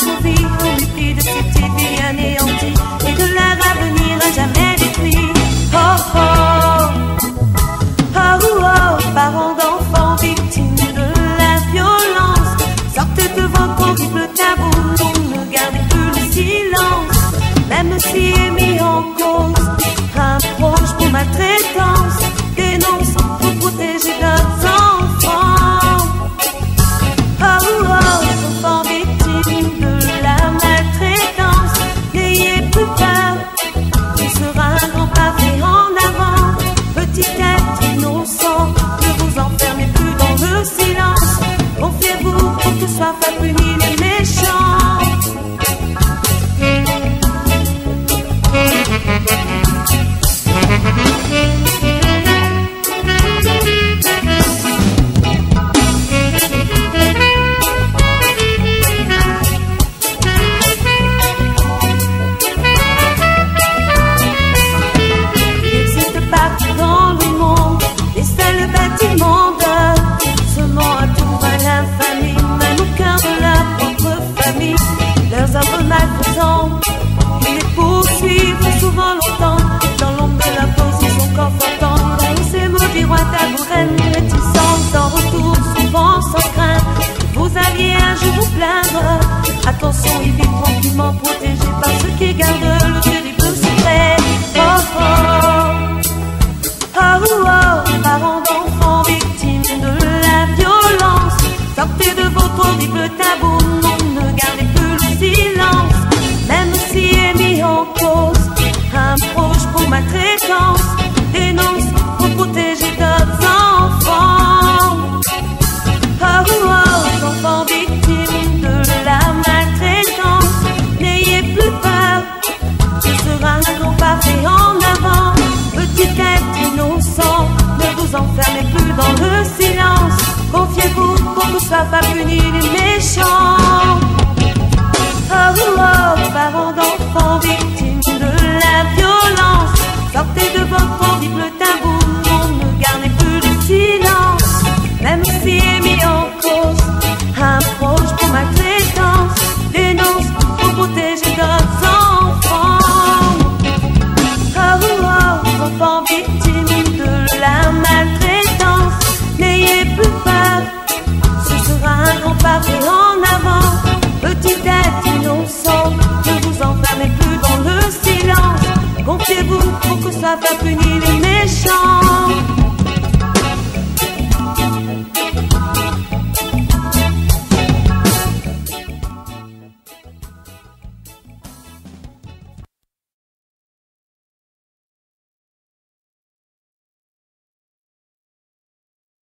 survie au mépris de cette vie anéantie et de leur avenir à jamais détruit. Oh oh, oh oh, parents d'enfants victimes de la violence, sortez de votre horrible tabou, ne gardez plus le silence, même si est mis en cause un proche pour maltraitance, dénonce pour protéger leurs enfants. Oh oh, enfants victimes de la maltraitance, n'ayez plus peur, il sera un grand pavé en avant. Petit être innocent, ne vous enfermez plus dans le silence, confiez-vous pour que soient pas punis les méchants. Il n'existe pas dans le monde les seuls bâtiments d'heure, seulement à tout à l'infamie, même au cœur de leur propre famille. Leurs œuvres malfaisants, ils les poursuivent souvent longtemps, dans l'ombre de la position confortante, dans ces maudits rois tabourets réticents, en retour souvent sans crainte. Vous alliez un jour vous plaindre, attention, ils vivent tranquillement protégés par ceux qui gardent le terrible secret. Oh oh, oh oh, parents d'enfants victimes de la violence, sortez de votre horrible tabou, non, ne gardez plus le silence, même si est mis en cause un proche pour maltraitance, dénonce pour protéger d'autres enfants. Oh oh, enfants victimes de la maltraitance, n'ayez plus peur, ce sera un grand pavé en avant. Petit être innocent, ne vous enfermez plus dans le silence, confiez-vous pour que ne soient pas punis les méchants. Oh oh, parents d'enfants victimes de la violence, sortez de votre horrible tabou, ne gardez plus le silence, même si est mis en cause un proche pour maltraitance, dénonce pour protéger d'autres enfants. Oh oh, enfants victimes de la maltraitance, n'ayez plus peur, ce sera un grand pavé en avant. Petit être innocent, ne vous enfermez plus dans le silence, confiez-vous pour que soient pas punis les méchants.